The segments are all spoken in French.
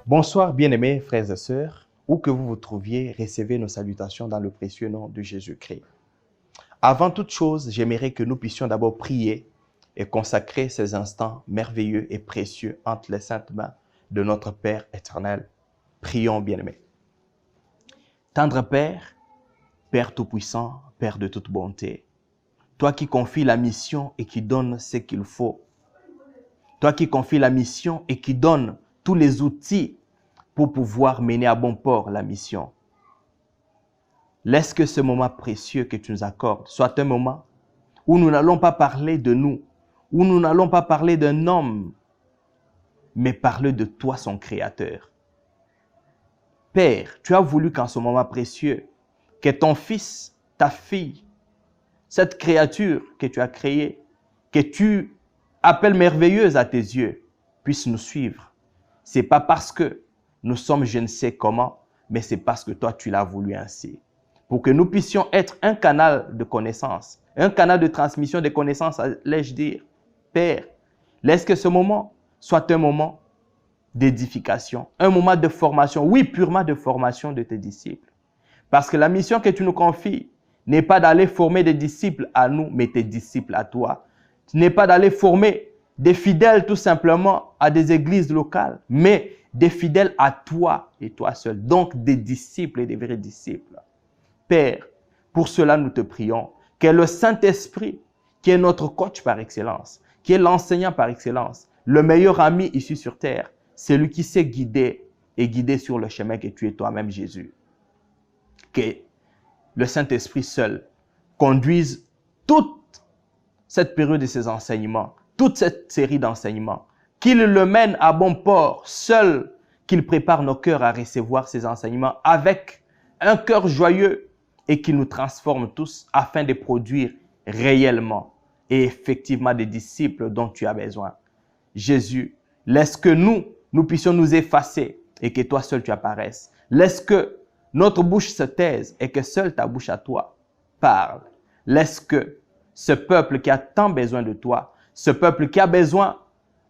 Bonsoir, bien-aimés frères et sœurs, où que vous vous trouviez, recevez nos salutations dans le précieux nom de Jésus-Christ. Avant toute chose, j'aimerais que nous puissions d'abord prier et consacrer ces instants merveilleux et précieux entre les saintes mains de notre Père éternel. Prions, bien-aimés. Tendre Père, Père tout-puissant, Père de toute bonté, toi qui confies la mission et qui donnes ce qu'il faut, toi qui confies la mission et qui donnes tous les outils pour pouvoir mener à bon port la mission. Laisse que ce moment précieux que tu nous accordes soit un moment où nous n'allons pas parler de nous, où nous n'allons pas parler d'un homme, mais parler de toi, son Créateur. Père, tu as voulu qu'en ce moment précieux, que ton fils, ta fille, cette créature que tu as créée, que tu appelles merveilleuse à tes yeux, puisse nous suivre. Ce n'est pas parce que nous sommes je ne sais comment, mais c'est parce que toi tu l'as voulu ainsi. Pour que nous puissions être un canal de connaissance, un canal de transmission des connaissances, allais-je dire. Père, laisse que ce moment soit un moment d'édification, un moment de formation, oui, purement de formation de tes disciples. Parce que la mission que tu nous confies n'est pas d'aller former des disciples à nous, mais tes disciples à toi. Ce n'est pas d'aller former des fidèles tout simplement à des églises locales, mais des fidèles à toi et toi seul. Donc des disciples et des vrais disciples. Père, pour cela nous te prions, que le Saint-Esprit, qui est notre coach par excellence, qui est l'enseignant par excellence, le meilleur ami ici sur terre, celui qui sait guider et guider sur le chemin que tu es toi-même, Jésus. Que le Saint-Esprit seul conduise toute cette période de ses enseignements, toute cette série d'enseignements, qu'il le mène à bon port, seul, qu'il prépare nos cœurs à recevoir ces enseignements avec un cœur joyeux et qu'il nous transforme tous afin de produire réellement et effectivement des disciples dont tu as besoin. Jésus, laisse que nous puissions nous effacer et que toi seul tu apparaisses. Laisse que notre bouche se taise et que seule ta bouche à toi parle. Laisse que ce peuple qui a tant besoin de toi, ce peuple qui a besoin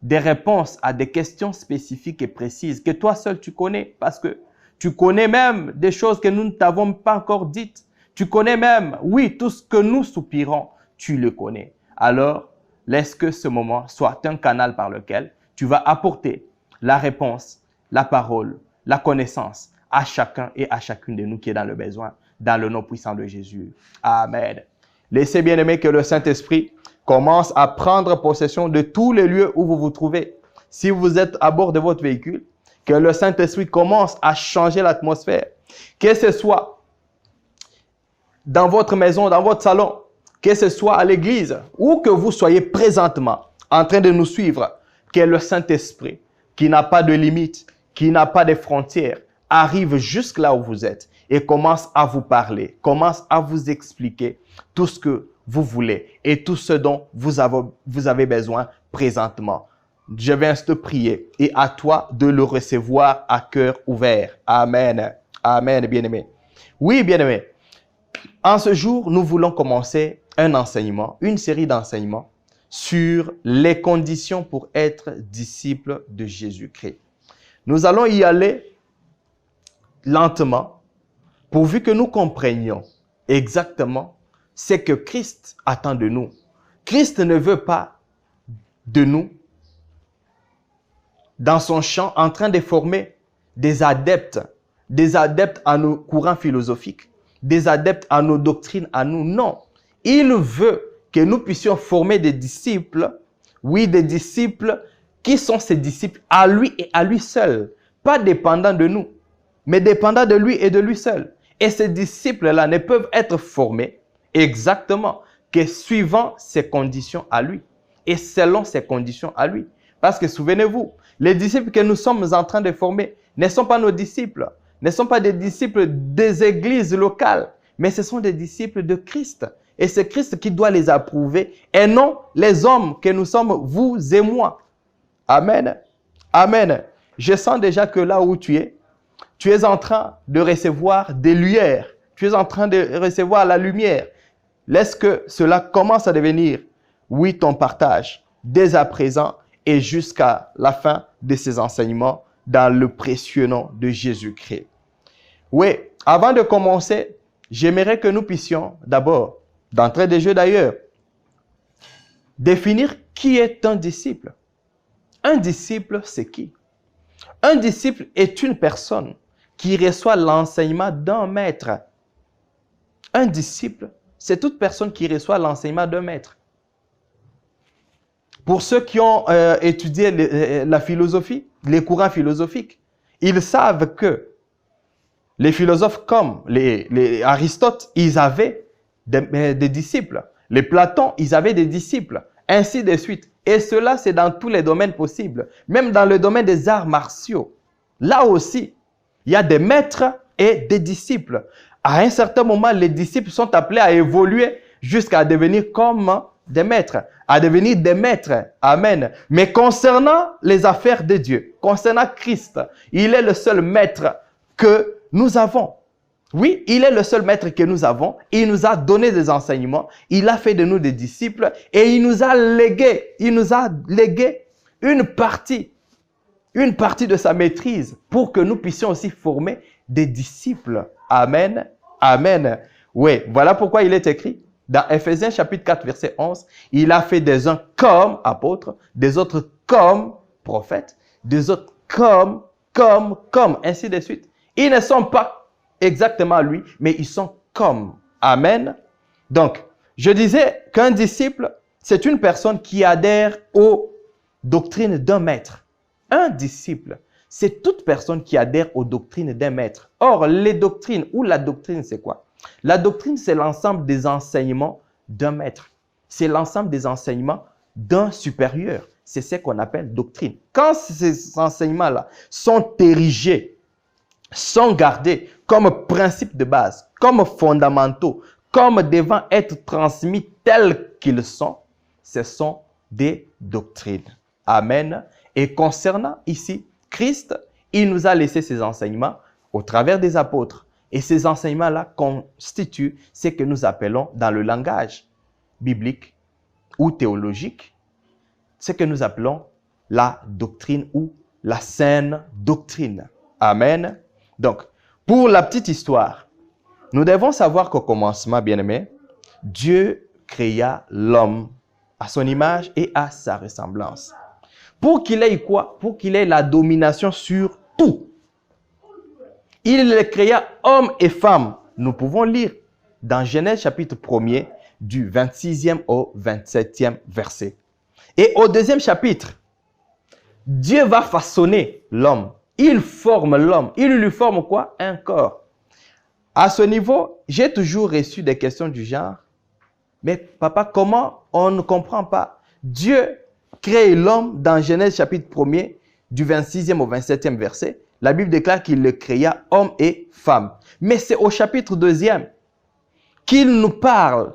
des réponses à des questions spécifiques et précises que toi seul tu connais, parce que tu connais même des choses que nous ne t'avons pas encore dites. Tu connais même, oui, tout ce que nous soupirons, tu le connais. Alors, laisse que ce moment soit un canal par lequel tu vas apporter la réponse, la parole, la connaissance à chacun et à chacune de nous qui est dans le besoin, dans le nom puissant de Jésus. Amen. Laissez bien aimer que le Saint-Esprit commence à prendre possession de tous les lieux où vous vous trouvez. Si vous êtes à bord de votre véhicule, que le Saint-Esprit commence à changer l'atmosphère. Que ce soit dans votre maison, dans votre salon, que ce soit à l'église, ou que vous soyez présentement en train de nous suivre, que le Saint-Esprit, qui n'a pas de limites, qui n'a pas de frontières, arrive jusque là où vous êtes et commence à vous parler, commence à vous expliquer tout ce que vous voulez et tout ce dont vous avez besoin présentement. Je viens te prier et à toi de le recevoir à cœur ouvert. Amen. Amen, bien-aimé. Oui, bien-aimé. En ce jour, nous voulons commencer un enseignement, une série d'enseignements sur les conditions pour être disciple de Jésus-Christ. Nous allons y aller lentement, pourvu que nous comprenions exactement ce que Christ attend de nous. Christ ne veut pas de nous dans son champ en train de former des adeptes à nos courants philosophiques, des adeptes à nos doctrines, à nous. Non, il veut que nous puissions former des disciples, oui, des disciples qui sont ses disciples à lui et à lui seul, pas dépendants de nous, mais dépendants de lui et de lui seul. Et ces disciples-là ne peuvent être formés exactement que suivant ses conditions à lui et selon ses conditions à lui. Parce que souvenez-vous, les disciples que nous sommes en train de former ne sont pas nos disciples, ne sont pas des disciples des églises locales, mais ce sont des disciples de Christ. Et c'est Christ qui doit les approuver et non les hommes que nous sommes, vous et moi. Amen. Amen. Je sens déjà que là où tu es en train de recevoir des lumières. Tu es en train de recevoir la lumière. Laisse que cela commence à devenir, oui, ton partage, dès à présent et jusqu'à la fin de ces enseignements dans le précieux nom de Jésus-Christ. Oui, avant de commencer, j'aimerais que nous puissions d'abord, d'entrée de jeu d'ailleurs, définir qui est un disciple. Un disciple, c'est qui? Un disciple est une personne qui reçoit l'enseignement d'un maître. Un disciple, c'est toute personne qui reçoit l'enseignement d'un maître. Pour ceux qui ont étudié la philosophie, les courants philosophiques, ils savent que les philosophes comme les Aristote, ils avaient des disciples. Les Platon, ils avaient des disciples. Ainsi de suite. Et cela, c'est dans tous les domaines possibles. Même dans le domaine des arts martiaux. Là aussi, il y a des maîtres et des disciples. À un certain moment, les disciples sont appelés à évoluer jusqu'à devenir comme des maîtres, à devenir des maîtres. Amen. Mais concernant les affaires de Dieu, concernant Christ, il est le seul maître que nous avons. Oui, il est le seul maître que nous avons. Il nous a donné des enseignements. Il a fait de nous des disciples et il nous a légué une partie de sa maîtrise pour que nous puissions aussi former des disciples. Amen. Amen. Oui, voilà pourquoi il est écrit dans Ephésiens chapitre 4, verset 11, il a fait des uns comme apôtres, des autres comme prophètes, des autres comme, ainsi de suite. Ils ne sont pas exactement lui, mais ils sont comme. Amen. Donc, je disais qu'un disciple, c'est une personne qui adhère aux doctrines d'un maître. Un disciple, c'est toute personne qui adhère aux doctrines d'un maître. Or, les doctrines, ou la doctrine, c'est quoi? La doctrine, c'est l'ensemble des enseignements d'un maître. C'est l'ensemble des enseignements d'un supérieur. C'est ce qu'on appelle doctrine. Quand ces enseignements-là sont érigés, sont gardés comme principes de base, comme fondamentaux, comme devant être transmis tels qu'ils sont, ce sont des doctrines. Amen. Et concernant ici, Christ, il nous a laissé ses enseignements au travers des apôtres. Et ces enseignements-là constituent ce que nous appelons dans le langage biblique ou théologique, ce que nous appelons la doctrine ou la saine doctrine. Amen. Donc, pour la petite histoire, nous devons savoir qu'au commencement, bien-aimés, Dieu créa l'homme à son image et à sa ressemblance. Pour qu'il ait quoi? Pour qu'il ait la domination sur tout. Il les créa hommes et femmes. Nous pouvons lire dans Genèse chapitre 1er du 26e au 27e verset. Et au deuxième chapitre, Dieu va façonner l'homme. Il forme l'homme. Il lui forme quoi? Un corps. À ce niveau, j'ai toujours reçu des questions du genre, mais papa, comment on ne comprend pas? Dieu crée l'homme dans Genèse chapitre 1er du 26e au 27e verset. La Bible déclare qu'il le créa homme et femme. Mais c'est au chapitre 2e qu'il nous parle,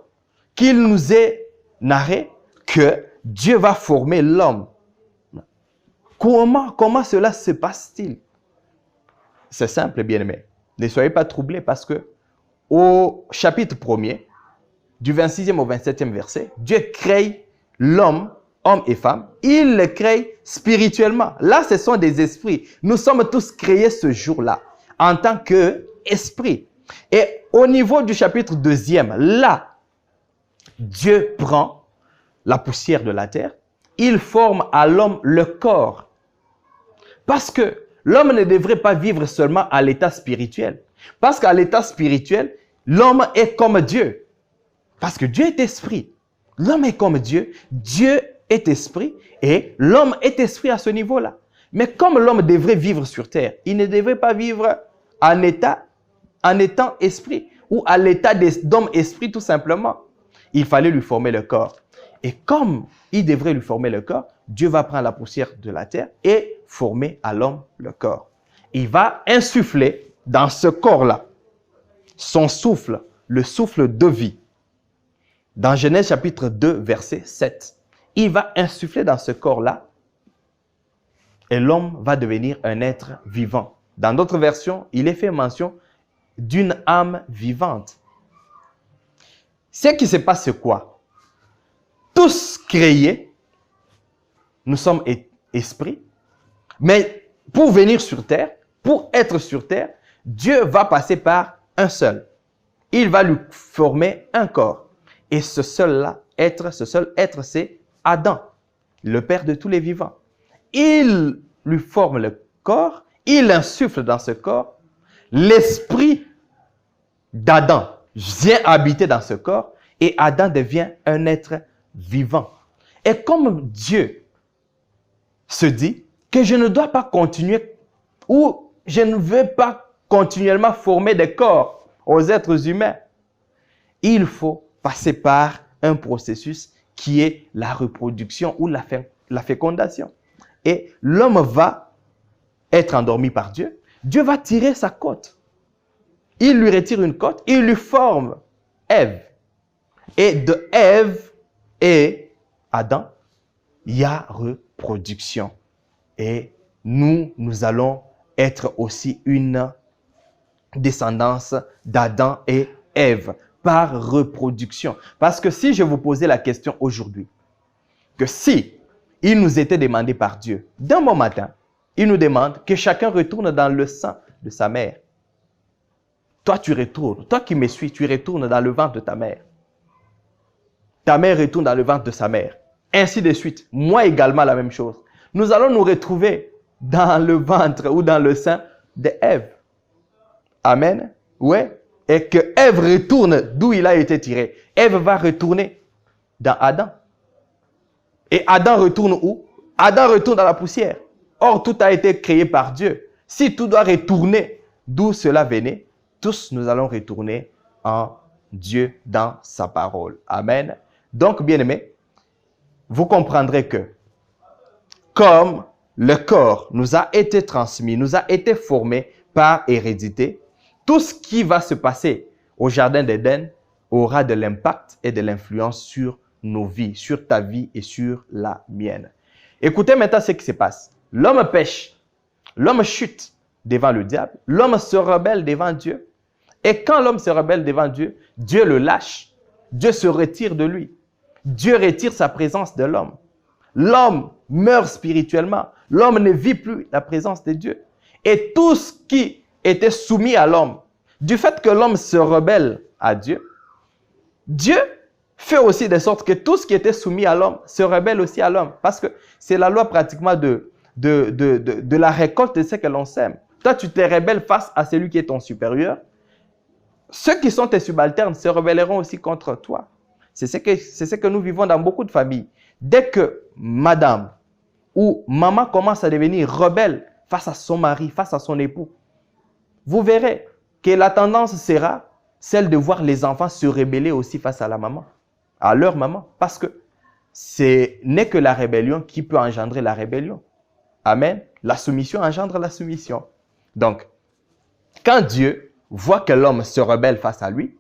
qu'il nous est narré que Dieu va former l'homme. Comment cela se passe-t-il? C'est simple, bien-aimé. Ne soyez pas troublés parce que au chapitre 1er, du 26e au 27e verset, Dieu crée l'homme, homme et femme. Il le crée spirituellement. Là, ce sont des esprits. Nous sommes tous créés ce jour-là en tant qu'esprits. Et au niveau du chapitre 2e, là, Dieu prend la poussière de la terre. Il forme à l'homme le corps. Parce que l'homme ne devrait pas vivre seulement à l'état spirituel. Parce qu'à l'état spirituel, l'homme est comme Dieu. Parce que Dieu est esprit. L'homme est comme Dieu. Dieu est esprit et l'homme est esprit à ce niveau-là. Mais comme l'homme devrait vivre sur terre, il ne devrait pas vivre en étant esprit ou à l'état d'homme esprit tout simplement. Il fallait lui former le corps. Et comme il devrait lui former le corps, Dieu va prendre la poussière de la terre et former à l'homme le corps. Il va insuffler dans ce corps-là son souffle, le souffle de vie. Dans Genèse chapitre 2, verset 7, il va insuffler dans ce corps-là et l'homme va devenir un être vivant. Dans d'autres versions, il est fait mention d'une âme vivante. Ce qui se passe, c'est quoi? Tous créés, nous sommes esprits, mais pour venir sur terre, pour être sur terre, Dieu va passer par un seul. Il va lui former un corps. Et ce seul être, c'est Adam, le père de tous les vivants. Il lui forme le corps, il insuffle dans ce corps l'esprit d'Adam vient habiter dans ce corps et Adam devient un être vivant. Et comme Dieu se dit que je ne dois pas continuer ou je ne veux pas continuellement former des corps aux êtres humains, il faut passer par un processus qui est la reproduction ou la fécondation. Et l'homme va être endormi par Dieu. Dieu va tirer sa côte. Il lui retire une côte, il lui forme Ève. Et de Ève et Adam, il y a reproduction. Et nous allons être aussi une descendance d'Adam et Ève par reproduction. Parce que si je vous posais la question aujourd'hui, que si il nous était demandé par Dieu, d'un bon matin, il nous demande que chacun retourne dans le sein de sa mère. Toi, tu retournes. Toi qui me suis, tu retournes dans le ventre de ta mère. Ta mère retourne dans le ventre de sa mère. Ainsi de suite. Moi également, la même chose. Nous allons nous retrouver dans le ventre ou dans le sein d'Ève. Amen. Ouais. Et que Ève retourne d'où il a été tiré. Ève va retourner dans Adam. Et Adam retourne où? Adam retourne dans la poussière. Or, tout a été créé par Dieu. Si tout doit retourner d'où cela venait, tous nous allons retourner en Dieu dans sa parole. Amen. Donc, bien-aimés, vous comprendrez que comme le corps nous a été transmis, nous a été formé par hérédité, tout ce qui va se passer au jardin d'Éden aura de l'impact et de l'influence sur nos vies, sur ta vie et sur la mienne. Écoutez maintenant ce qui se passe. L'homme pêche, l'homme chute devant le diable, l'homme se rebelle devant Dieu. Et quand l'homme se rebelle devant Dieu, Dieu le lâche, Dieu se retire de lui. Dieu retire sa présence de l'homme. L'homme meurt spirituellement. L'homme ne vit plus la présence de Dieu. Et tout ce qui était soumis à l'homme, du fait que l'homme se rebelle à Dieu, Dieu fait aussi de sorte que tout ce qui était soumis à l'homme se rebelle aussi à l'homme. Parce que c'est la loi pratiquement de la récolte de ce que l'on sème. Toi, tu te rebelles face à celui qui est ton supérieur. Ceux qui sont tes subalternes se rebelleront aussi contre toi. C'est ce que nous vivons dans beaucoup de familles. Dès que madame ou maman commence à devenir rebelle face à son mari, face à son époux, vous verrez que la tendance sera celle de voir les enfants se rebeller aussi face à la maman, à leur maman. Parce que ce n'est que la rébellion qui peut engendrer la rébellion. Amen. La soumission engendre la soumission. Donc, quand Dieu voit que l'homme se rebelle face à lui,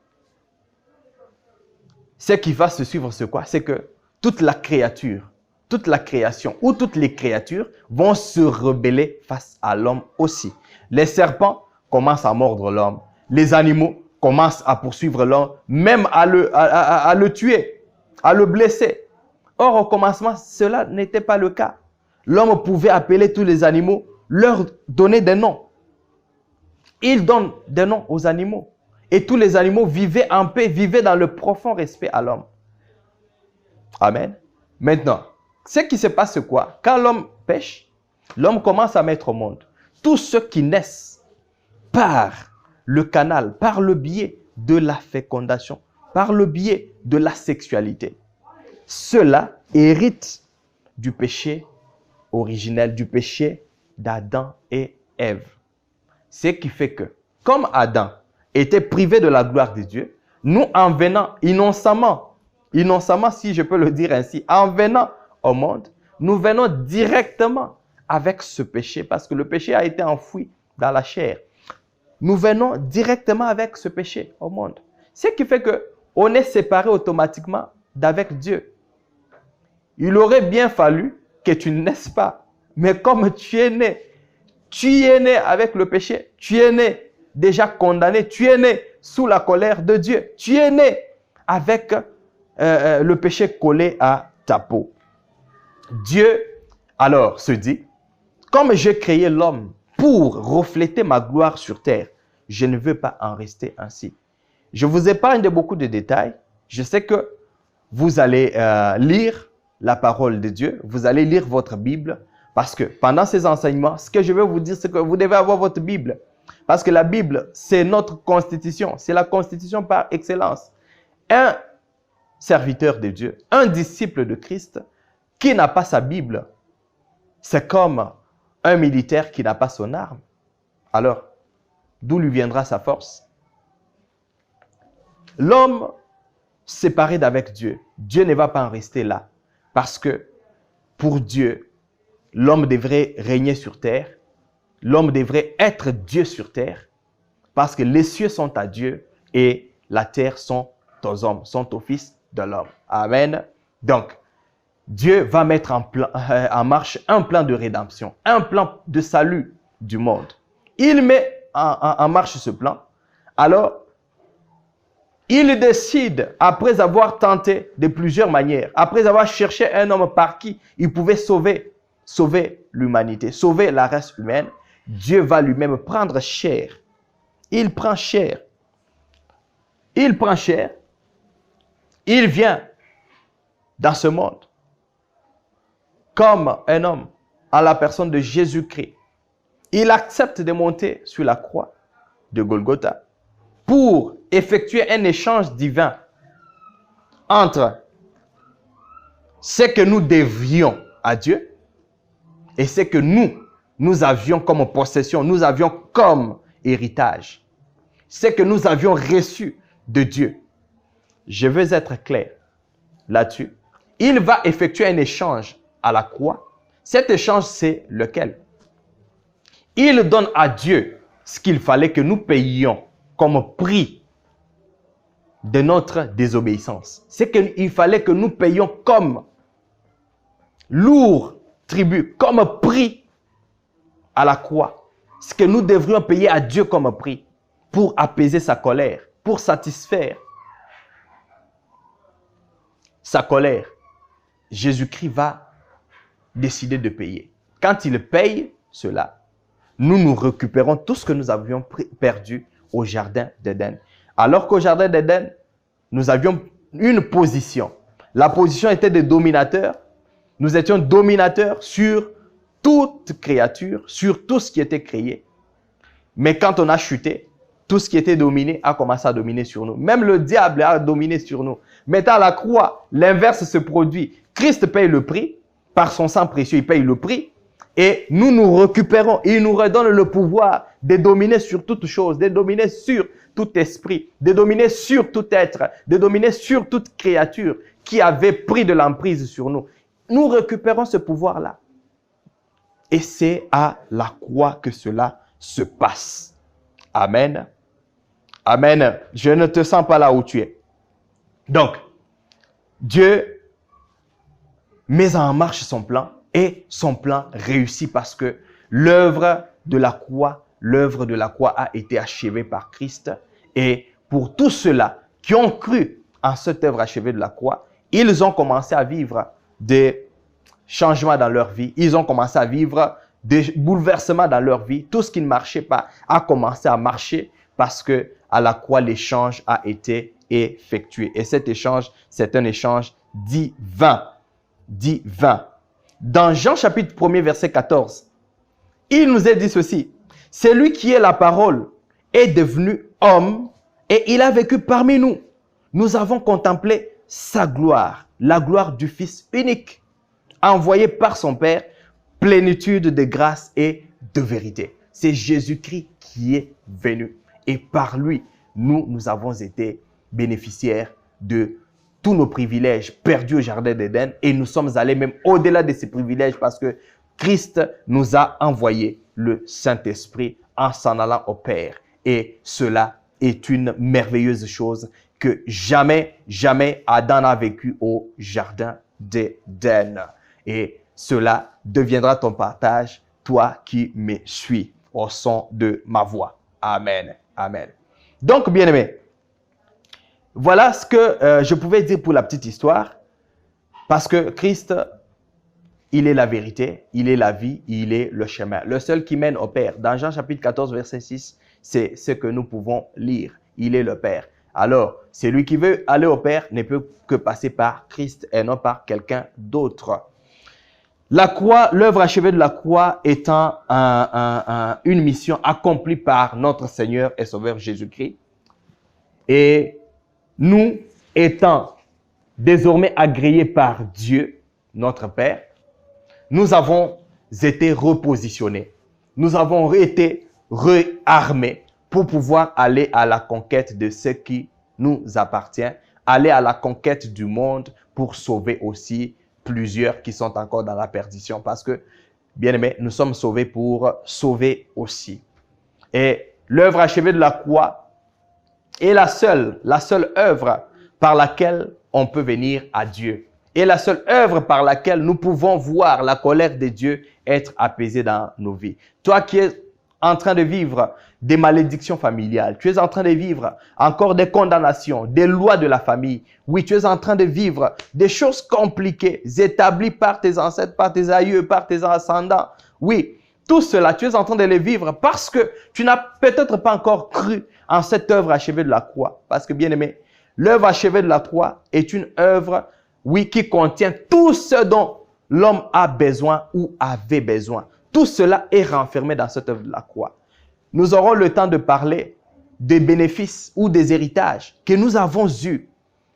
ce qui va se suivre, c'est quoi? C'est que toute la créature, toute la création ou toutes les créatures vont se rebeller face à l'homme aussi. Les serpents commencent à mordre l'homme. Les animaux commencent à poursuivre l'homme, même à le tuer, à le blesser. Or, au commencement, cela n'était pas le cas. L'homme pouvait appeler tous les animaux, leur donner des noms. Il donne des noms aux animaux. Et tous les animaux vivaient en paix, vivaient dans le profond respect à l'homme. Amen. Maintenant, ce qui se passe, c'est quoi? Quand l'homme pêche, l'homme commence à mettre au monde tous ceux qui naissent par le canal, par le biais de la fécondation, par le biais de la sexualité. Ceux-là héritent du péché originel, du péché d'Adam et Ève. Ce qui fait que, comme Adam était privé de la gloire de Dieu, nous en venant innocemment, si je peux le dire ainsi, en venant au monde, nous venons directement avec ce péché parce que le péché a été enfoui dans la chair. Nous venons directement avec ce péché au monde. Ce qui fait qu'on est séparé automatiquement d'avec Dieu. Il aurait bien fallu que tu ne naisses pas. Mais comme tu es né avec le péché, tu es né déjà condamné, tu es né sous la colère de Dieu, tu es né avec le péché collé à ta peau. Dieu alors se dit, Comme j'ai créé l'homme pour refléter ma gloire sur terre, je ne veux pas en rester ainsi. Je vous épargne de beaucoup de détails. Je sais que vous allez lire la parole de Dieu, vous allez lire votre Bible, parce que pendant ces enseignements, ce que je veux vous dire, c'est que vous devez avoir votre Bible. Parce que la Bible, c'est notre constitution, c'est la constitution par excellence. Un serviteur de Dieu, un disciple de Christ, qui n'a pas sa Bible, c'est comme un militaire qui n'a pas son arme. Alors, d'où lui viendra sa force? L'homme séparé d'avec Dieu, Dieu ne va pas en rester là. Parce que pour Dieu, l'homme devrait régner sur terre. L'homme devrait être Dieu sur terre. Parce que les cieux sont à Dieu et la terre sont aux hommes, sont au Fils de l'homme. Amen. Donc, Dieu va mettre en marche un plan de rédemption, un plan de salut du monde. Il met en marche ce plan. Alors, il décide, après avoir tenté de plusieurs manières, après avoir cherché un homme par qui il pouvait sauver l'humanité, sauver la race humaine, Dieu va lui-même prendre chair. Il prend chair. Il prend chair. Il vient dans ce monde comme un homme, en la personne de Jésus-Christ. Il accepte de monter sur la croix de Golgotha pour effectuer un échange divin entre ce que nous devions à Dieu et ce que nous avions comme possession, nous avions comme héritage, ce que nous avions reçu de Dieu. Je veux être clair là-dessus. Il va effectuer un échange à la croix. Cet échange, c'est lequel? Il donne à Dieu ce qu'il fallait que nous payions comme prix de notre désobéissance. C'est qu'il fallait que nous payions comme lourd tribut, comme prix à la croix. Ce que nous devrions payer à Dieu comme prix pour apaiser sa colère, pour satisfaire sa colère. Jésus-Christ va décider de payer. Quand il paye cela, nous récupérons tout ce que nous avions perdu au jardin d'Éden. Alors qu'au jardin d'Éden, nous avions une position. La position était de dominateur. Nous étions dominateurs sur toute créature, sur tout ce qui était créé. Mais quand on a chuté, tout ce qui était dominé a commencé à dominer sur nous. Même le diable a dominé sur nous. Mais à la croix, l'inverse se produit. Christ paye le prix. Par son sang précieux, il paye le prix. Et nous récupérons. Il nous redonne le pouvoir de dominer sur toute chose, de dominer sur tout esprit, de dominer sur tout être, de dominer sur toute créature qui avait pris de l'emprise sur nous. Nous récupérons ce pouvoir-là. Et c'est à la croix que cela se passe. Amen. Amen. Je ne te sens pas là où tu es. Donc, Dieu met en marche son plan et son plan réussit parce que l'œuvre de la croix a été achevée par Christ. Et pour tous ceux-là qui ont cru en cette œuvre achevée de la croix, ils ont commencé à vivre des changements dans leur vie. Ils ont commencé à vivre des bouleversements dans leur vie. Tout ce qui ne marchait pas a commencé à marcher parce que à la croix, l'échange a été effectué. Et cet échange, c'est un échange divin. Divin. Dans Jean chapitre 1er, verset 14, il nous est dit ceci. C'est lui qui est la parole est devenu homme et il a vécu parmi nous. Nous avons contemplé sa gloire, la gloire du Fils unique, envoyé par son Père, plénitude de grâce et de vérité. C'est Jésus-Christ qui est venu. Et par lui, nous avons été bénéficiaires de tous nos privilèges perdus au jardin d'Éden. Et nous sommes allés même au-delà de ces privilèges parce que Christ nous a envoyé le Saint-Esprit en s'en allant au Père. Et cela est une merveilleuse chose que jamais Adam n'a vécu au jardin d'Éden. Et cela deviendra ton partage, toi qui me suis au son de ma voix. Amen. Amen. Donc, bien-aimés, voilà ce que je pouvais dire pour la petite histoire. Parce que Christ il est la vérité, il est la vie, il est le chemin. Le seul qui mène au Père. Dans Jean chapitre 14, verset 6, c'est ce que nous pouvons lire. Il est le Père. Alors, celui qui veut aller au Père ne peut que passer par Christ et non par quelqu'un d'autre. La croix, l'œuvre achevée de la croix étant une mission accomplie par notre Seigneur et Sauveur Jésus-Christ. Et nous étant désormais agréés par Dieu, notre Père, nous avons été repositionnés. Nous avons été réarmés pour pouvoir aller à la conquête de ce qui nous appartient, aller à la conquête du monde pour sauver aussi plusieurs qui sont encore dans la perdition. Parce que, bien aimés, nous sommes sauvés pour sauver aussi. Et l'œuvre achevée de la croix est la seule œuvre par laquelle on peut venir à Dieu. Et la seule œuvre par laquelle nous pouvons voir la colère de Dieu être apaisée dans nos vies. Toi qui es en train de vivre des malédictions familiales, tu es en train de vivre encore des condamnations, des lois de la famille. Oui, tu es en train de vivre des choses compliquées, établies par tes ancêtres, par tes aïeux, par tes ascendants. Oui, tout cela, tu es en train de les vivre parce que tu n'as peut-être pas encore cru en cette œuvre achevée de la croix. Parce que, bien aimé, l'œuvre achevée de la croix est une œuvre, oui, qui contient tout ce dont l'homme a besoin ou avait besoin. Tout cela est renfermé dans cette œuvre de la croix. Nous aurons le temps de parler des bénéfices ou des héritages que nous avons eus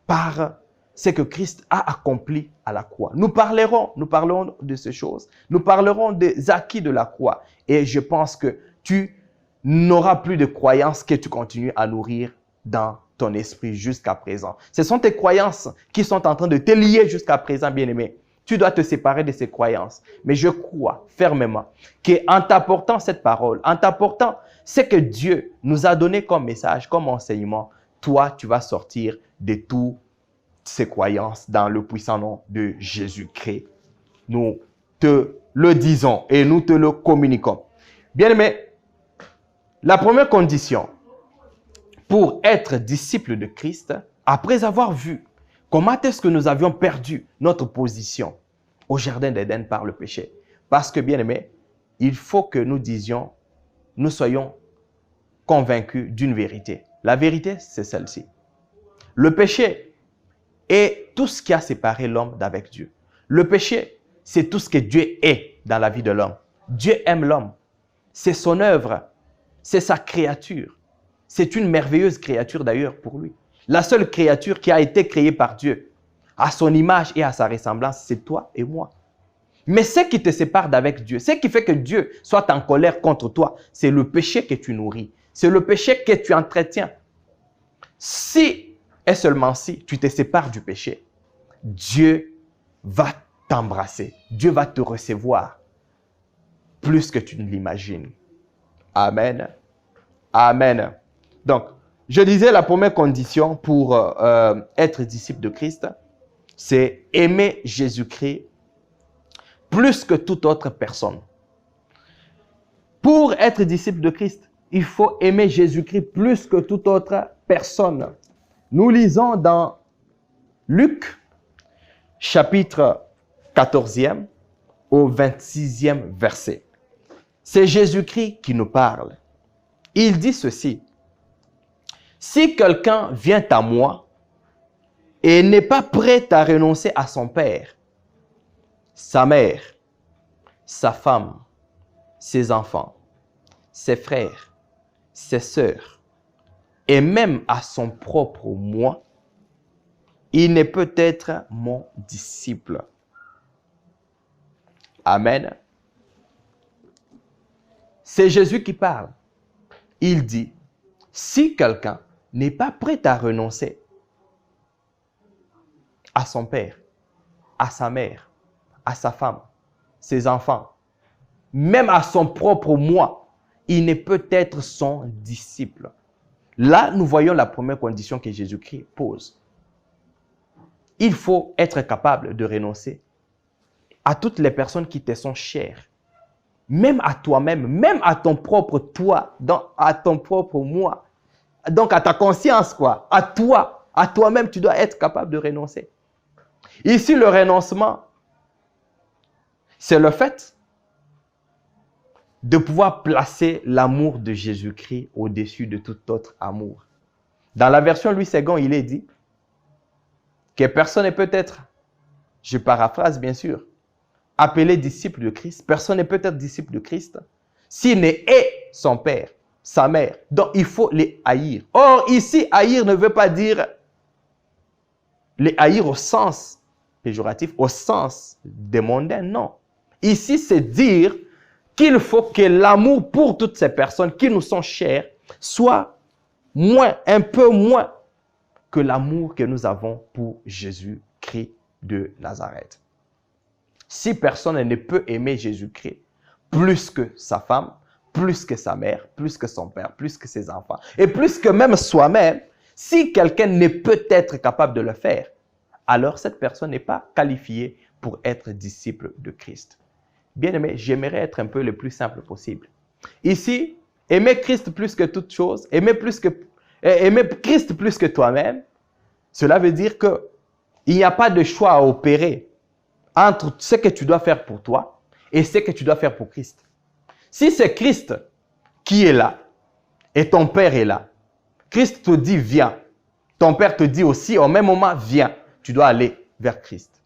par ce que Christ a accompli à la croix. Nous parlerons de ces choses. Nous parlerons des acquis de la croix. Et je pense que tu n'auras plus de croyances que tu continues à nourrir dans ton esprit jusqu'à présent. Ce sont tes croyances qui sont en train de te lier jusqu'à présent, bien-aimé. Tu dois te séparer de ces croyances. Mais je crois fermement qu'en t'apportant cette parole, en t'apportant ce que Dieu nous a donné comme message, comme enseignement, toi, tu vas sortir de toutes ces croyances dans le puissant nom de Jésus-Christ. Nous te le disons et nous te le communiquons. Bien-aimé, la première condition pour être disciple de Christ, après avoir vu comment est-ce que nous avions perdu notre position au jardin d'Éden par le péché. Parce que, bien aimé, il faut que nous soyons convaincus d'une vérité. La vérité, c'est celle-ci. Le péché est tout ce qui a séparé l'homme d'avec Dieu. Le péché, c'est tout ce que Dieu est dans la vie de l'homme. Dieu aime l'homme. C'est son œuvre. C'est sa créature. C'est une merveilleuse créature d'ailleurs pour lui. La seule créature qui a été créée par Dieu, à son image et à sa ressemblance, c'est toi et moi. Mais ce qui te sépare d'avec Dieu, ce qui fait que Dieu soit en colère contre toi, c'est le péché que tu nourris. C'est le péché que tu entretiens. Si et seulement si tu te sépares du péché, Dieu va t'embrasser. Dieu va te recevoir plus que tu ne l'imagines. Amen. Amen. Donc, je disais la première condition pour être disciple de Christ, c'est aimer Jésus-Christ plus que toute autre personne. Pour être disciple de Christ, il faut aimer Jésus-Christ plus que toute autre personne. Nous lisons dans Luc, chapitre 14e au 26e verset. C'est Jésus-Christ qui nous parle. Il dit ceci. Si quelqu'un vient à moi et n'est pas prêt à renoncer à son père, sa mère, sa femme, ses enfants, ses frères, ses sœurs, et même à son propre moi, il ne peut être mon disciple. Amen. C'est Jésus qui parle. Il dit, si quelqu'un n'est pas prêt à renoncer à son père, à sa mère, à sa femme, ses enfants, même à son propre moi, il ne peut être son disciple. Là, nous voyons la première condition que Jésus-Christ pose. Il faut être capable de renoncer à toutes les personnes qui te sont chères, même à toi-même, même à ton propre toi, à ton propre moi. Donc, à ta conscience, quoi. À toi, à toi-même, tu dois être capable de renoncer. Ici, le renoncement, c'est le fait de pouvoir placer l'amour de Jésus-Christ au-dessus de tout autre amour. Dans la version Louis II, il est dit que personne ne peut être, je paraphrase bien sûr, appelé disciple de Christ. Personne ne peut être disciple de Christ s'il ne hait son père, sa mère. Donc, il faut les haïr. Or, ici, haïr ne veut pas dire les haïr au sens péjoratif, au sens des mondains, non. Ici, c'est dire qu'il faut que l'amour pour toutes ces personnes qui nous sont chères soit moins, un peu moins que l'amour que nous avons pour Jésus-Christ de Nazareth. Si personne ne peut aimer Jésus-Christ plus que sa femme, plus que sa mère, plus que son père, plus que ses enfants, et plus que même soi-même, si quelqu'un ne peut être capable de le faire, alors cette personne n'est pas qualifiée pour être disciple de Christ. Bien-aimé, j'aimerais être un peu le plus simple possible. Ici, aimer Christ plus que toute chose, aimer Christ plus que toi-même, cela veut dire qu'il n'y a pas de choix à opérer entre ce que tu dois faire pour toi et ce que tu dois faire pour Christ. Si c'est Christ qui est là et ton Père est là, Christ te dit viens, ton Père te dit aussi au même moment viens, tu dois aller vers Christ.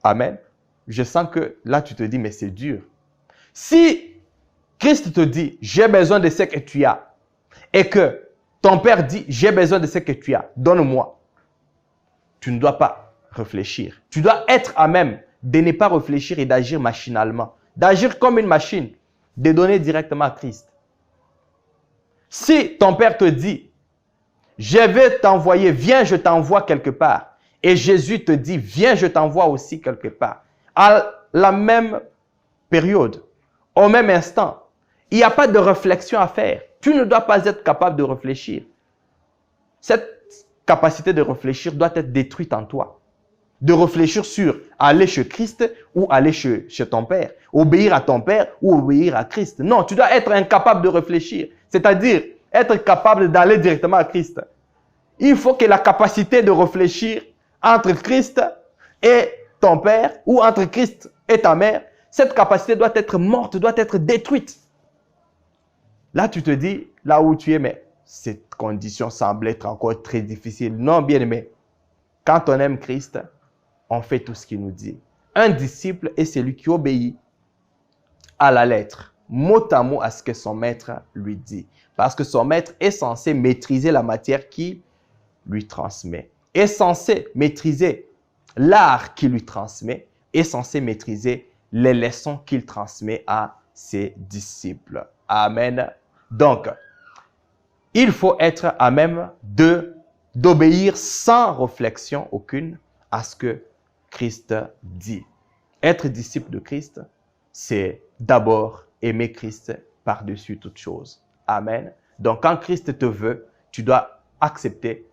Amen. Je sens que là tu te dis mais c'est dur. Si Christ te dit j'ai besoin de ce que tu as et que ton Père dit j'ai besoin de ce que tu as, donne-moi. Tu ne dois pas réfléchir. Tu dois être à même de ne pas réfléchir et d'agir machinalement. D'agir comme une machine, de donner directement à Christ. Si ton Père te dit, je vais t'envoyer, viens, je t'envoie quelque part. Et Jésus te dit, viens, je t'envoie aussi quelque part. À la même période, au même instant, il n'y a pas de réflexion à faire. Tu ne dois pas être capable de réfléchir. Cette capacité de réfléchir doit être détruite en toi. De réfléchir sur aller chez Christ ou aller chez ton Père. Obéir à ton Père ou obéir à Christ. Non, tu dois être incapable de réfléchir. C'est-à-dire être capable d'aller directement à Christ. Il faut que la capacité de réfléchir entre Christ et ton Père ou entre Christ et ta mère, cette capacité doit être morte, doit être détruite. Là, tu te dis, là où tu es, mais cette condition semble être encore très difficile. Non, bien-aimé, quand on aime Christ, on fait tout ce qu'il nous dit. Un disciple est celui qui obéit à la lettre, mot à mot à ce que son maître lui dit. Parce que son maître est censé maîtriser la matière qu'il lui transmet. Est censé maîtriser l'art qu'il lui transmet. Est censé maîtriser les leçons qu'il transmet à ses disciples. Amen. Donc, il faut être à même d'obéir sans réflexion aucune à ce que Christ dit. Être disciple de Christ, c'est d'abord aimer Christ par-dessus toute chose. Amen. Donc, quand Christ te veut, tu dois accepter,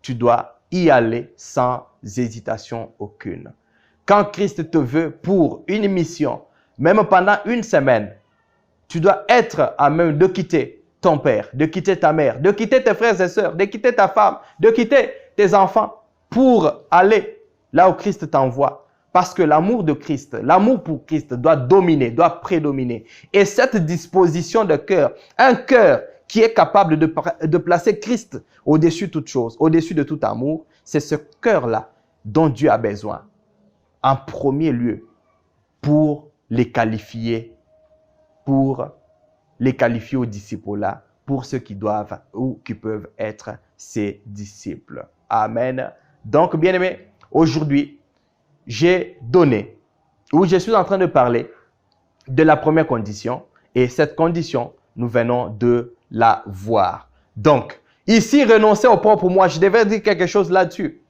tu dois y aller sans hésitation aucune. Quand Christ te veut pour une mission, même pendant une semaine, tu dois être à même de quitter ton père, de quitter ta mère, de quitter tes frères et sœurs, de quitter ta femme, de quitter tes enfants pour aller là où Christ t'envoie. Parce que l'amour de Christ, l'amour pour Christ doit dominer, doit prédominer. Et cette disposition de cœur, un cœur qui est capable de placer Christ au-dessus de toute chose, au-dessus de tout amour, c'est ce cœur-là dont Dieu a besoin. En premier lieu, pour les qualifier aux disciples-là, pour ceux qui doivent ou qui peuvent être ses disciples. Amen. Donc, bien-aimés, aujourd'hui, j'ai donné, ou je suis en train de parler de la première condition, et cette condition, nous venons de la voir. Donc, ici, renoncer au propre moi, je devrais dire quelque chose là-dessus.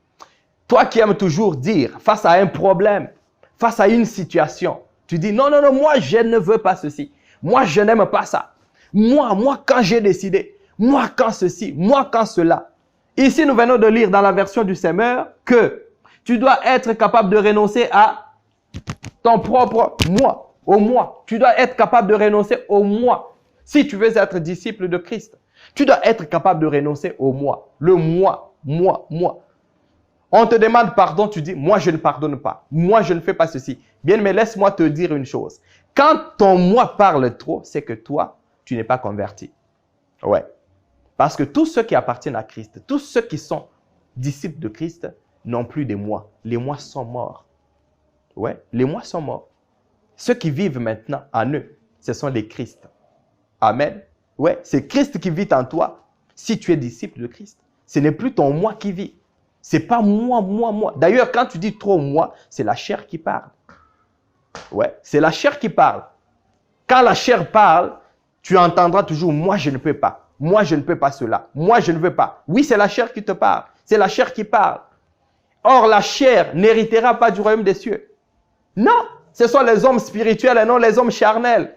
Toi qui aimes toujours dire, face à un problème, face à une situation, tu dis, non, non, non, moi, je ne veux pas ceci. Moi, je n'aime pas ça. Moi, quand j'ai décidé. Moi, quand ceci. Moi, quand cela. Ici, nous venons de lire dans la version du Semeur que tu dois être capable de renoncer à ton propre moi, au moi. Tu dois être capable de renoncer au moi. Si tu veux être disciple de Christ, tu dois être capable de renoncer au moi. Le moi, moi, moi. On te demande pardon, tu dis, moi je ne pardonne pas. Moi je ne fais pas ceci. Bien, mais laisse-moi te dire une chose. Quand ton moi parle trop, c'est que toi, tu n'es pas converti. Ouais. Parce que tous ceux qui appartiennent à Christ, tous ceux qui sont disciples de Christ, n'ont plus de moi. Les moi sont morts. Ouais, les moi sont morts. Ceux qui vivent maintenant en eux, ce sont les Christ. Amen. Ouais, c'est Christ qui vit en toi si tu es disciple de Christ. Ce n'est plus ton moi qui vit. Ce n'est pas moi, moi, moi. D'ailleurs, quand tu dis trop moi, c'est la chair qui parle. Ouais, c'est la chair qui parle. Quand la chair parle, tu entendras toujours moi je ne peux pas. Moi je ne peux pas cela. Moi je ne veux pas. Oui, c'est la chair qui te parle. C'est la chair qui parle. Or, la chair n'héritera pas du royaume des cieux. Non, ce sont les hommes spirituels et non les hommes charnels.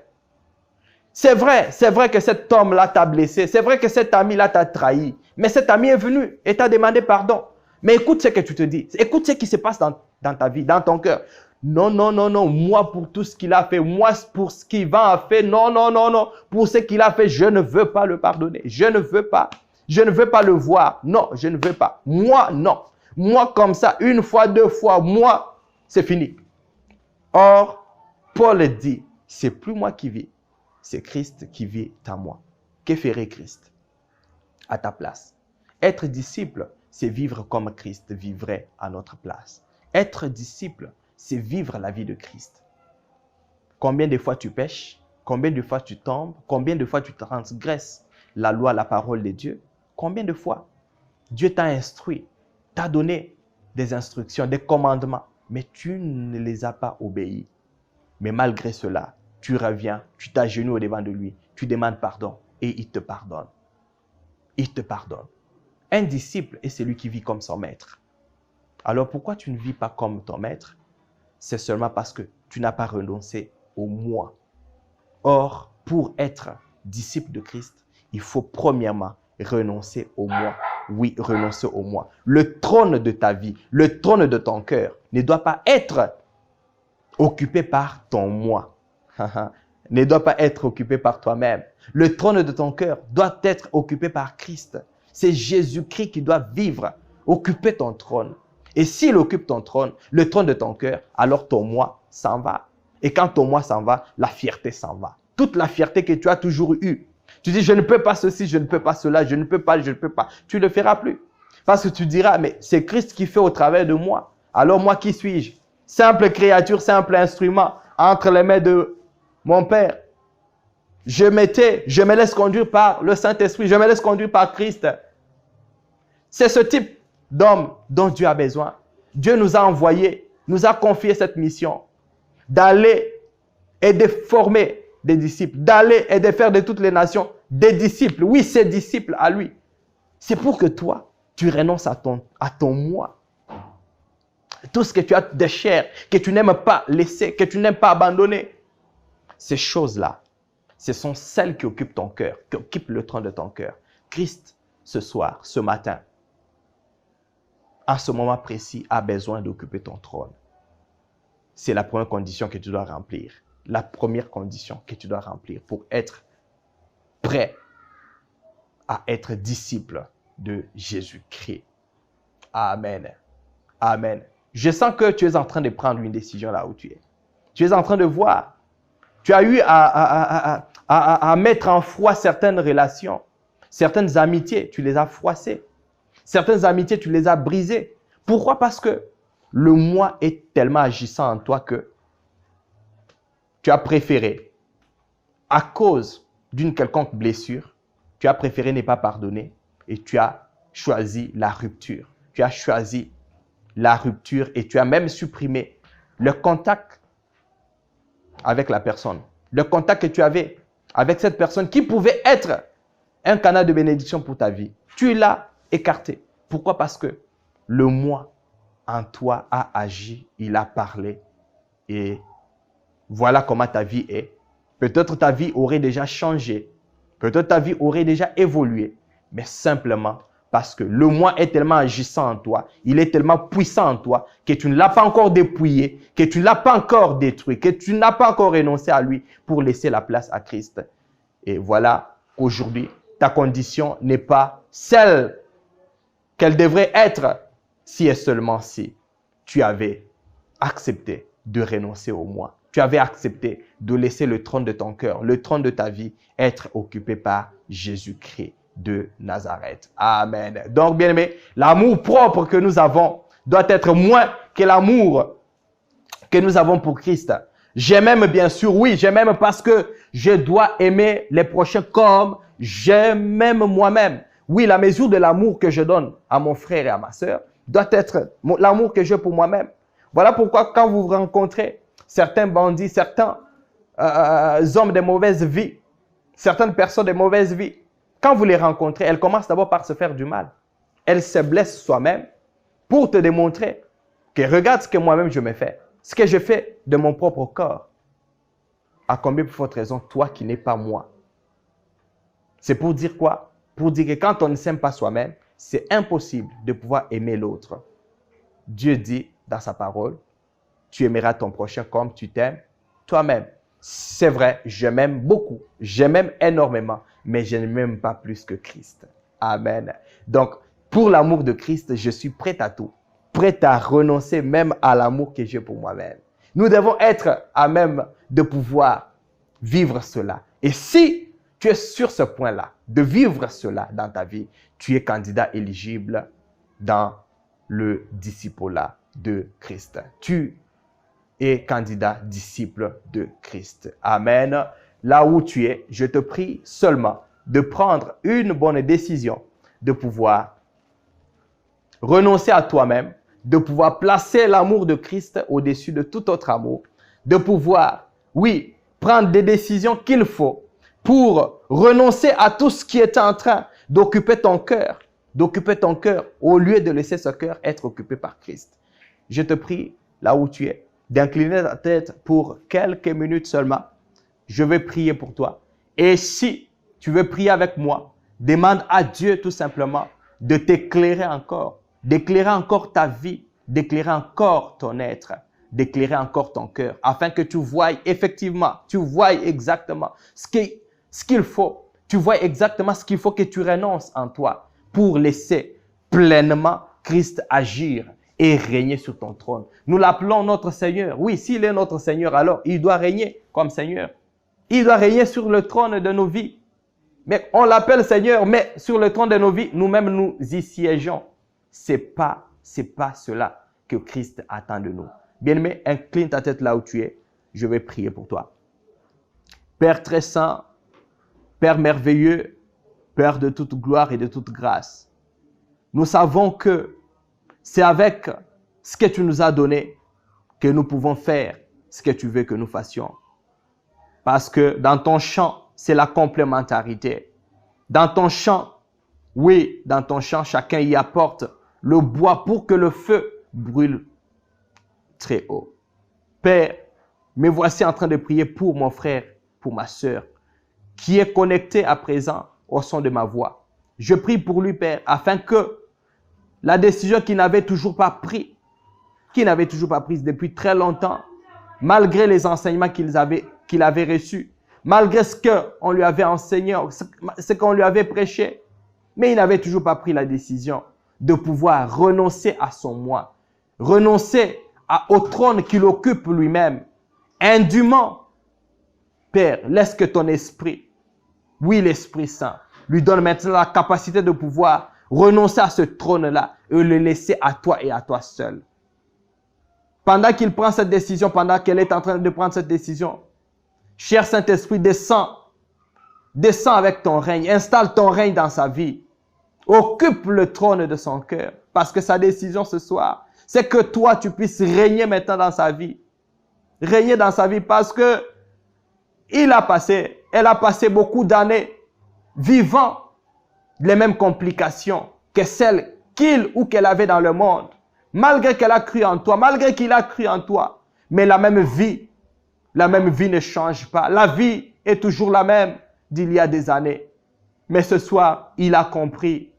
C'est vrai que cet homme-là t'a blessé. C'est vrai que cet ami-là t'a trahi. Mais cet ami est venu et t'a demandé pardon. Mais écoute ce que tu te dis. Écoute ce qui se passe dans ta vie, dans ton cœur. Non, non, non, non. Moi, pour tout ce qu'il a fait. Moi, pour ce qu'il va en faire. Non, non, non, non. Pour ce qu'il a fait, je ne veux pas le pardonner. Je ne veux pas. Je ne veux pas le voir. Non, je ne veux pas. Moi, non. Moi, comme ça, une fois, deux fois, moi, c'est fini. Or, Paul dit, c'est plus moi qui vis. C'est Christ qui vit en moi. Que ferait Christ à ta place? Être disciple, c'est vivre comme Christ vivrait à notre place. Être disciple, c'est vivre la vie de Christ. Combien de fois tu pêches? Combien de fois tu tombes? Combien de fois tu transgresses la loi, la parole de Dieu? Combien de fois Dieu t'a instruit, t'a donné des instructions, des commandements, mais tu ne les as pas obéis. Mais malgré cela, tu reviens, tu t'agenouilles au devant de lui, tu demandes pardon et il te pardonne. Il te pardonne. Un disciple est celui qui vit comme son maître. Alors pourquoi tu ne vis pas comme ton maître? C'est seulement parce que tu n'as pas renoncé au moi. Or, pour être disciple de Christ, il faut premièrement renoncer au moi. Oui, renoncer au moi. Le trône de ta vie, le trône de ton cœur ne doit pas être occupé par ton moi. Ne doit pas être occupé par toi-même. Le trône de ton cœur doit être occupé par Christ. C'est Jésus-Christ qui doit vivre, occuper ton trône. Et s'il occupe ton trône, le trône de ton cœur, alors ton moi s'en va. Et quand ton moi s'en va, la fierté s'en va. Toute la fierté que tu as toujours eue. Tu dis, je ne peux pas ceci, je ne peux pas cela, je ne peux pas, je ne peux pas. Tu ne le feras plus. Parce que tu diras, mais c'est Christ qui fait au travers de moi. Alors moi, qui suis-je? Simple créature, simple instrument entre les mains de mon Père. Je me laisse conduire par le Saint-Esprit, je me laisse conduire par Christ. C'est ce type d'homme dont Dieu a besoin. Dieu nous a envoyés, nous a confié cette mission d'aller et de former des disciples, d'aller et de faire de toutes les nations des disciples. Oui, ses disciples à lui. C'est pour que toi, tu renonces à ton moi. Tout ce que tu as de chair, que tu n'aimes pas laisser, que tu n'aimes pas abandonner. Ces choses-là, ce sont celles qui occupent ton cœur, qui occupent le trône de ton cœur. Christ, ce soir, ce matin, à ce moment précis, a besoin d'occuper ton trône. C'est la première condition que tu dois remplir. La première condition que tu dois remplir pour être prêt à être disciple de Jésus-Christ. Amen. Amen. Je sens que tu es en train de prendre une décision là où tu es. Tu es en train de voir. Tu as eu à mettre en foi certaines relations, certaines amitiés, tu les as froissées. Certaines amitiés, tu les as brisées. Pourquoi? Parce que le moi est tellement agissant en toi que tu as préféré, à cause d'une quelconque blessure, tu as préféré ne pas pardonner et tu as choisi la rupture. Tu as choisi la rupture et tu as même supprimé le contact avec la personne. Le contact que tu avais avec cette personne qui pouvait être un canal de bénédiction pour ta vie. Tu l'as écarté. Pourquoi? Parce que le moi en toi a agi, il a parlé et voilà comment ta vie est. Peut-être ta vie aurait déjà changé. Peut-être ta vie aurait déjà évolué. Mais simplement parce que le moi est tellement agissant en toi, il est tellement puissant en toi que tu ne l'as pas encore dépouillé, que tu ne l'as pas encore détruit, que tu n'as pas encore renoncé à lui pour laisser la place à Christ. Et voilà qu'aujourd'hui, ta condition n'est pas celle qu'elle devrait être. si et seulement si tu avais accepté de renoncer au moi. Tu avais accepté de laisser le trône de ton cœur, le trône de ta vie, être occupé par Jésus-Christ de Nazareth. Amen. Donc, bien aimé, l'amour propre que nous avons doit être moins que l'amour que nous avons pour Christ. J'aime bien sûr, oui, j'aime parce que je dois aimer les prochains comme j'aime moi-même. Oui, la mesure de l'amour que je donne à mon frère et à ma sœur doit être l'amour que j'ai pour moi-même. Voilà pourquoi quand vous rencontrez certains bandits, certains hommes de mauvaise vie, certaines personnes de mauvaise vie, quand vous les rencontrez, elles commencent d'abord par se faire du mal. Elles se blessent soi-même pour te démontrer que regarde ce que moi-même je me fais, ce que je fais de mon propre corps. À combien pour votre raison, toi qui n'es pas moi. C'est pour dire quoi? Pour dire que quand on ne s'aime pas soi-même, c'est impossible de pouvoir aimer l'autre. Dieu dit dans sa parole, tu aimeras ton prochain comme tu t'aimes toi-même. C'est vrai, je m'aime beaucoup, je m'aime énormément, mais je ne m'aime pas plus que Christ. Amen. Donc, pour l'amour de Christ, je suis prêt à tout, prêt à renoncer même à l'amour que j'ai pour moi-même. Nous devons être à même de pouvoir vivre cela. Et si tu es sur ce point-là, de vivre cela dans ta vie, tu es candidat éligible dans le disciple-là de Christ. Tu es candidat disciple de Christ. Amen. Là où tu es, je te prie seulement de prendre une bonne décision, de pouvoir renoncer à toi-même, de pouvoir placer l'amour de Christ au-dessus de tout autre amour, de pouvoir, oui, prendre des décisions qu'il faut pour renoncer à tout ce qui est en train d'occuper ton cœur au lieu de laisser ce cœur être occupé par Christ. Je te prie, là où tu es, d'incliner ta tête pour quelques minutes seulement. Je vais prier pour toi. Et si tu veux prier avec moi, demande à Dieu tout simplement de t'éclairer encore, d'éclairer encore ta vie, d'éclairer encore ton être, d'éclairer encore ton cœur, afin que tu voies effectivement, tu voies exactement ce qu'il faut, tu vois exactement ce qu'il faut que tu renonces en toi pour laisser pleinement Christ agir et régner sur ton trône. Nous l'appelons notre Seigneur. Oui, s'il est notre Seigneur, alors il doit régner comme Seigneur. Il doit régner sur le trône de nos vies. Mais on l'appelle Seigneur, mais sur le trône de nos vies, nous-mêmes nous y siégeons. C'est pas cela que Christ attend de nous. Bien-aimé, incline ta tête là où tu es. Je vais prier pour toi. Père très saint, Père merveilleux, Père de toute gloire et de toute grâce, nous savons que c'est avec ce que tu nous as donné que nous pouvons faire ce que tu veux que nous fassions. Parce que dans ton champ, c'est la complémentarité. Dans ton champ, oui, dans ton champ, chacun y apporte le bois pour que le feu brûle très haut. Père, me voici en train de prier pour mon frère, pour ma sœur, qui est connecté à présent au son de ma voix. Je prie pour lui, Père, afin que la décision qu'il n'avait toujours pas prise, depuis très longtemps, malgré les enseignements qu'il avait reçus, malgré ce qu'on lui avait enseigné, ce qu'on lui avait prêché, mais il n'avait toujours pas pris la décision de pouvoir renoncer à son moi, renoncer au trône qu'il occupe lui-même, indûment. Père, laisse que ton esprit, oui, l'Esprit Saint, lui donne maintenant la capacité de pouvoir renoncer à ce trône-là et le laisser à toi et à toi seul. Pendant qu'il prend cette décision, pendant qu'elle est en train de prendre cette décision, cher Saint-Esprit, descends avec ton règne, installe ton règne dans sa vie. Occupe le trône de son cœur, parce que sa décision ce soir, c'est que toi, tu puisses régner maintenant dans sa vie. Régner dans sa vie parce que elle a passé beaucoup d'années vivant les mêmes complications que celles qu'il ou qu'elle avait dans le monde. Malgré qu'elle a cru en toi, malgré qu'il a cru en toi, mais la même vie ne change pas. La vie est toujours la même d'il y a des années. Mais ce soir, il a compris.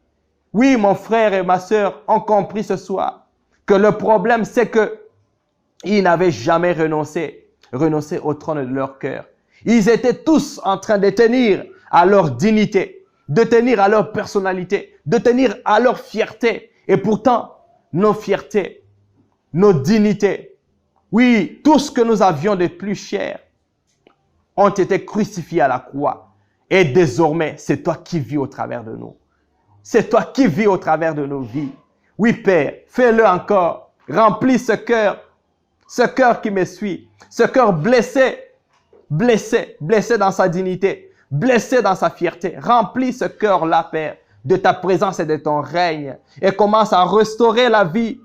Oui, mon frère et ma sœur ont compris ce soir que le problème, c'est que ils n'avaient jamais renoncé au trône de leur cœur. Ils étaient tous en train de tenir à leur dignité, de tenir à leur personnalité, de tenir à leur fierté. Et pourtant, nos fiertés, nos dignités. Oui, tout ce que nous avions de plus cher ont été crucifiés à la croix. Et désormais, c'est toi qui vis au travers de nous. C'est toi qui vis au travers de nos vies. Oui, Père, fais-le encore. Remplis ce cœur qui me suit, ce cœur blessé, blessé dans sa dignité, blessé dans sa fierté. Remplis ce cœur-là, Père, de ta présence et de ton règne. Et commence à restaurer la vie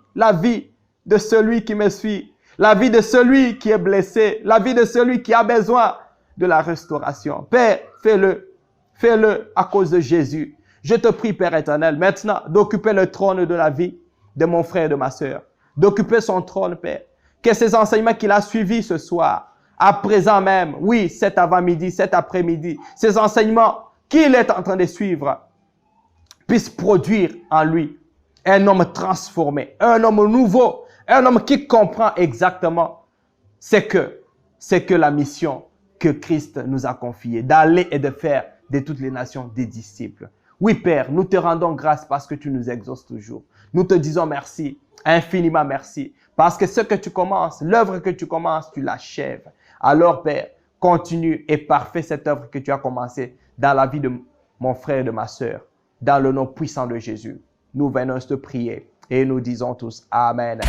de celui qui me suit, la vie de celui qui est blessé, la vie de celui qui a besoin de la restauration. Père, fais-le à cause de Jésus. Je te prie, Père éternel, maintenant d'occuper le trône de la vie de mon frère et de ma sœur, d'occuper son trône, Père. Que ces enseignements qu'il a suivis ce soir, à présent même, oui, cet avant-midi, cet après-midi, ces enseignements qu'il est en train de suivre, puissent produire en lui un homme transformé, un homme nouveau, un homme qui comprend exactement ce que la mission que Christ nous a confiée, d'aller et de faire de toutes les nations des disciples. Oui, Père, nous te rendons grâce parce que tu nous exauces toujours. Nous te disons merci, infiniment merci, parce que ce que tu commences, l'œuvre que tu commences, tu l'achèves. Alors, Père, continue et parfait cette œuvre que tu as commencée dans la vie de mon frère et de ma sœur, dans le nom puissant de Jésus. Nous venons te prier et nous disons tous Amen.